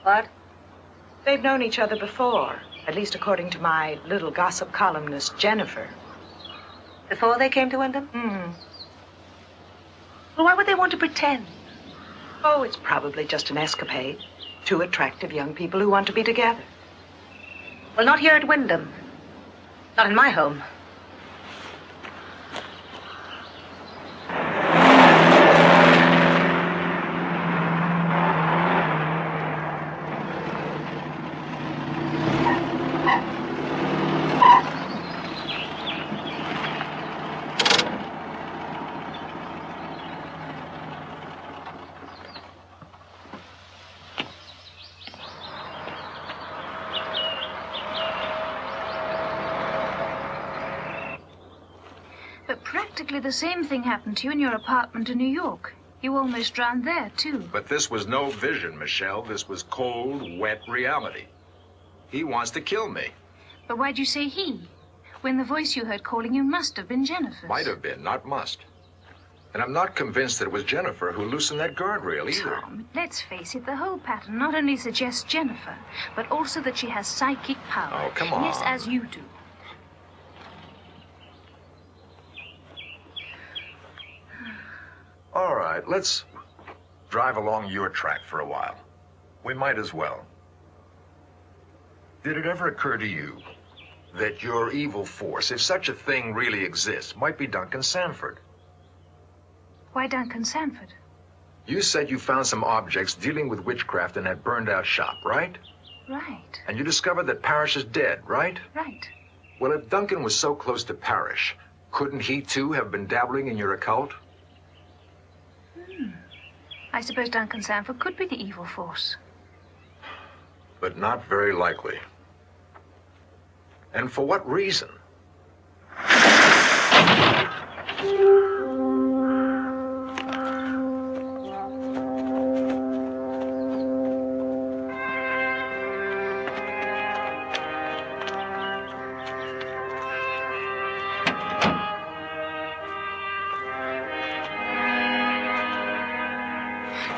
What? They'd known each other before, at least according to my little gossip columnist, Jennifer. Before they came to Wyndham? Well, why would they want to pretend? Oh, it's probably just an escapade. Two attractive young people who want to be together. Well, not here at Wyndham. Not in my home. But practically the same thing happened to you in your apartment in New York. You almost drowned there, too. But this was no vision, Michelle. This was cold, wet reality. He wants to kill me. But why'd you say he? When the voice you heard calling you must have been Jennifer's. Might have been, not must. And I'm not convinced that it was Jennifer who loosened that guardrail either. Tom, let's face it, the whole pattern not only suggests Jennifer, but also that she has psychic power. Oh, come on. Yes, as you do. All right, let's drive along your track for a while. We might as well. Did it ever occur to you that your evil force, if such a thing really exists, might be Duncan Sanford? Why Duncan Sanford? You said you found some objects dealing with witchcraft in that burned-out shop, right? Right. And you discovered that Parrish is dead, right? Right. Well, if Duncan was so close to Parrish, couldn't he, too, have been dabbling in your occult? I suppose Duncan Sanford could be the evil force. But not very likely. And for what reason?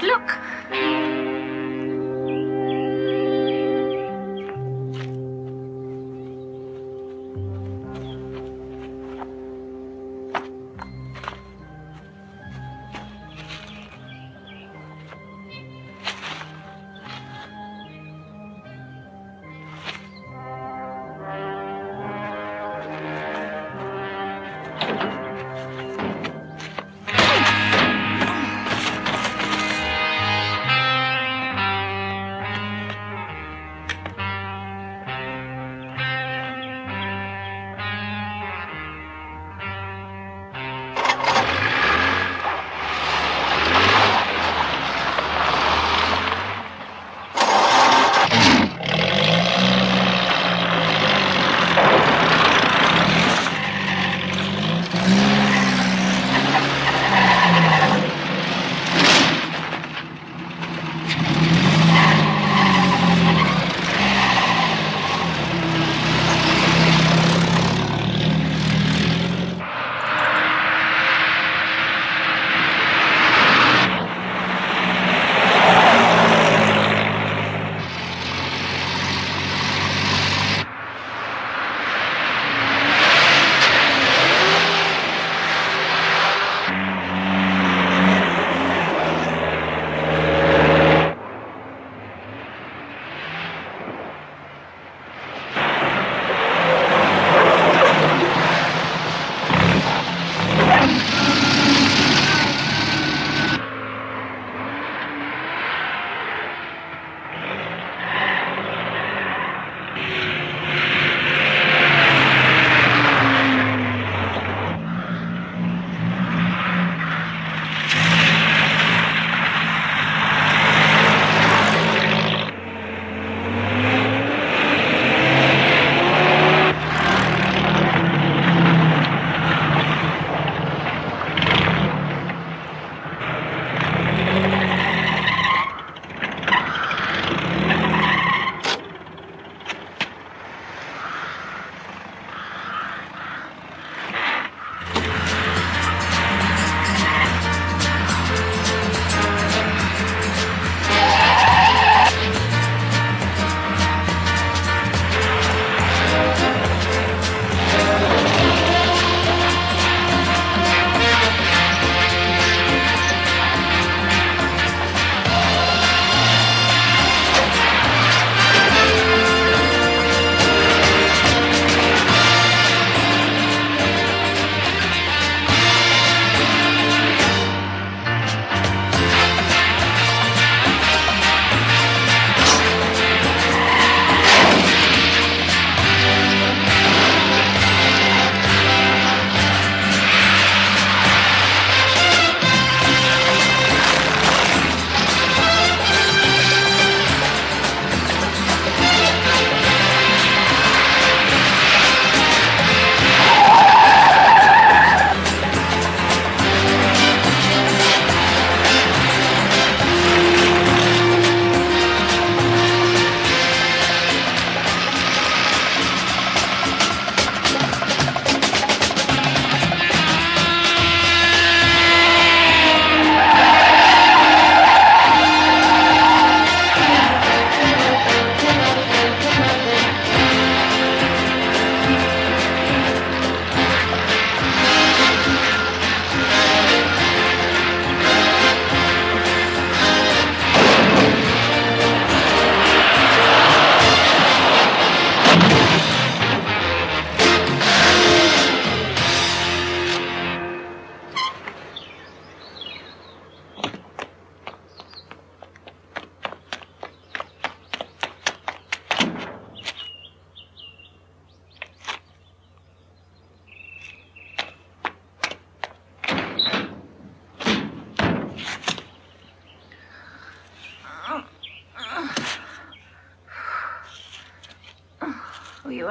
Look!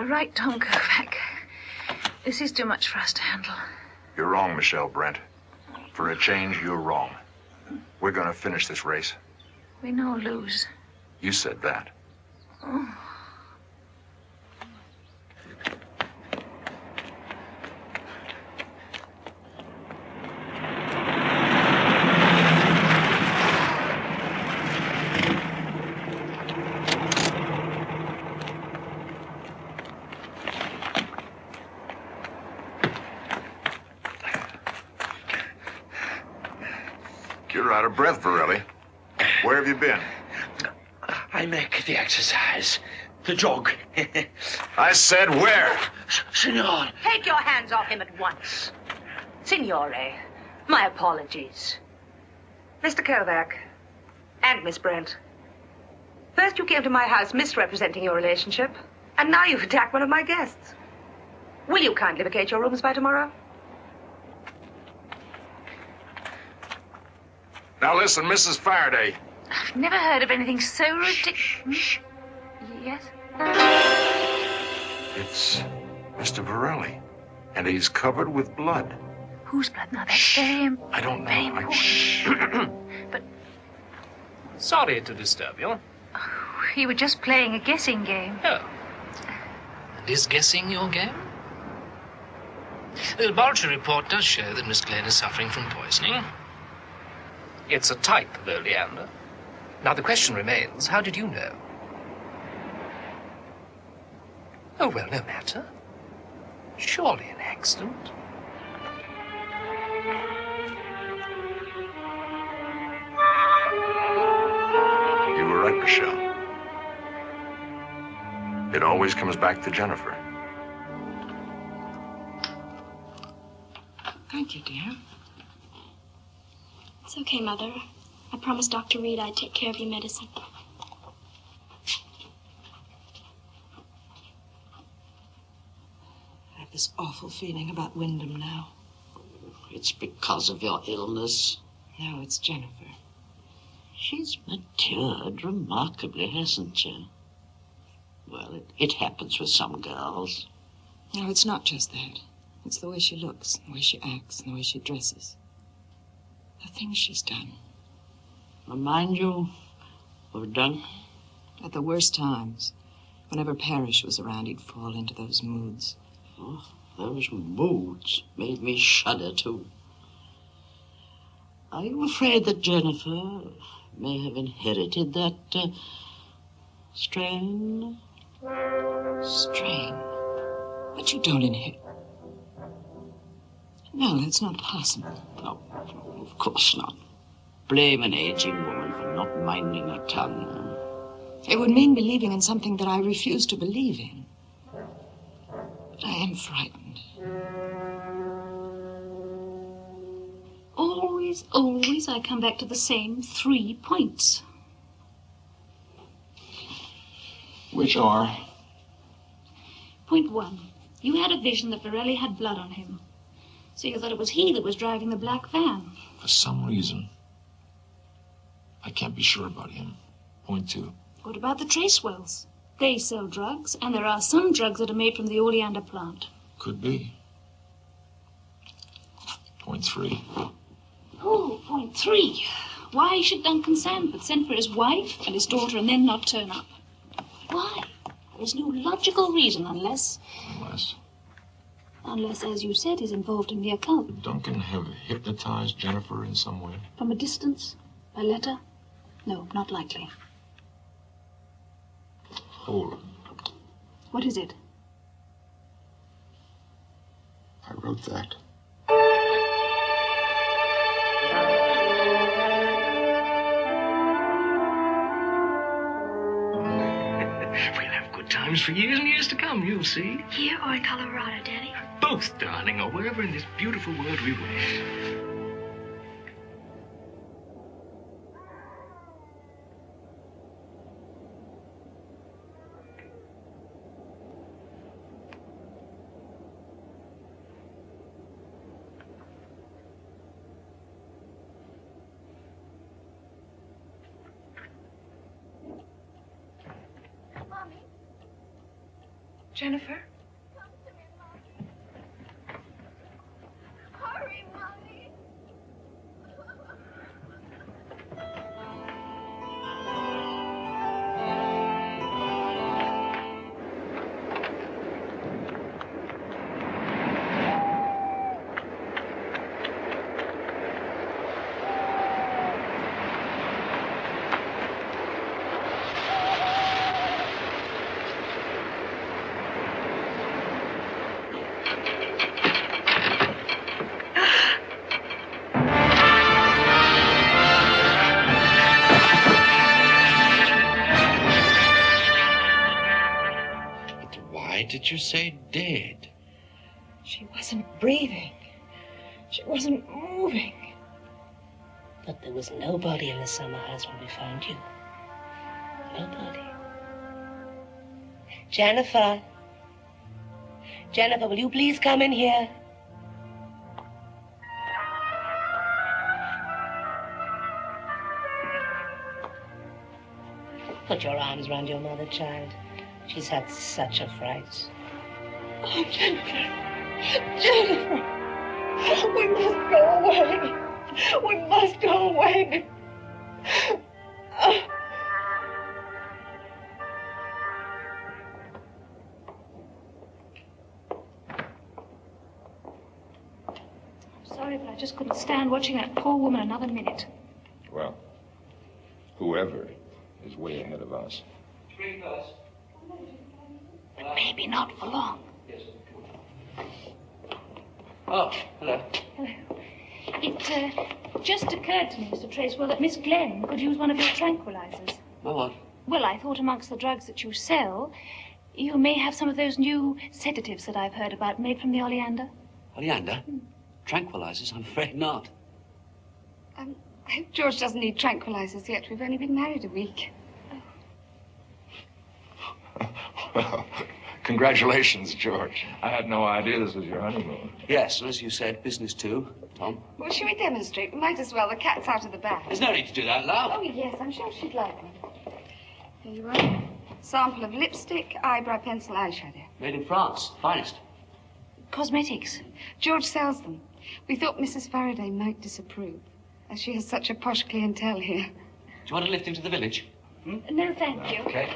are right, Tom Kovac. This is too much for us to handle. You're wrong, Michelle Brent. For a change, you're wrong. We're going to finish this race. Win or lose. You said that. Oh. You're out of breath, Varelli. Where have you been? I make the exercise. The jog. I said where? Signor. Take your hands off him at once. Signore, my apologies. Mr. Kovac and Miss Brent. First you came to my house misrepresenting your relationship, and now you've attacked one of my guests. Will you kindly vacate your rooms by tomorrow? Now listen, Mrs. Faraday. I've never heard of anything so ridiculous. Yes? It's Mr. Varelli, and he's covered with blood. Whose blood now? That's very important. I don't know. Very important. But Sorry to disturb you. we were just playing a guessing game. Oh. And is guessing your game? The laboratory report does show that Miss Glenn is suffering from poisoning. It's a type of oleander. Now, the question remains, how did you know? Oh, well, no matter. Surely an accident. You were right, Michelle. It always comes back to Jennifer. Thank you, dear. It's okay, Mother. I promised Dr. Reed I'd take care of your medicine. I have this awful feeling about Wyndham now. It's because of your illness. No, it's Jennifer. She's matured remarkably, hasn't she? Well, it happens with some girls. No, it's not just that. It's the way she looks, the way she acts, and the way she dresses. The things she's done. Remind you of Dunk? At the worst times, whenever Parrish was around, he'd fall into those moods. Oh, those moods made me shudder, too. Are you afraid that Jennifer may have inherited that strain? Strain? But you don't inherit. No, that's not possible. No, of course not. Blame an aging woman for not minding her tongue. It would mean believing in something that I refuse to believe in. But I am frightened. Always I come back to the same 3 points. Which are? Point 1. You had a vision that Varelli had blood on him. So you thought it was he that was driving the black van. For some reason. I can't be sure about him. Point 2. What about the trace wells? They sell drugs, and there are some drugs that are made from the oleander plant. Could be. Point 3. Oh, point 3. Why should Duncan Sanford send for his wife and his daughter and then not turn up? Why? There's no logical reason unless, as you said, he's involved in the occult. Would Duncan have hypnotized Jennifer in some way? From a distance? By letter? No, not likely. Hold. What is it? I wrote that. We'll have good times for years and years to come, you'll see. Here or in Colorado, Daddy? Both, darling, or wherever in this beautiful world we wish. Jennifer? Hurry, Mommy. Why did you say dead? She wasn't breathing. She wasn't moving. But there was nobody in the summer house when we found you. Nobody. Jennifer. Jennifer, will you please come in here? Put your arms around your mother, child. She's had such a fright. Oh, Jennifer. Jennifer. We must go away. We must go away. I'm sorry, but I just couldn't stand watching that poor woman another minute. Well, whoever is way ahead of us. But maybe not for long. Oh, hello. Hello. It just occurred to me, Mr. Tracewell, that Miss Glenn could use one of your tranquilizers. My what? Well, I thought amongst the drugs that you sell, you may have some of those new sedatives that I've heard about, made from the oleander. Oleander? Tranquilizers? I'm afraid not. I hope George doesn't need tranquilizers yet. We've only been married a week. Well, congratulations, George. I had no idea this was your honeymoon. Yes, and as you said, business too, Tom. Well, shall we demonstrate? We might as well. The cat's out of the bag. There's no need to do that, love. Oh, yes, I'm sure she'd like one. Here you are. Sample of lipstick, eyebrow pencil, eyeshadow. Made in France. Finest. Cosmetics. George sells them. We thought Mrs. Faraday might disapprove, as she has such a posh clientele here. Do you want to lift him to the village? No, thank you. Okay.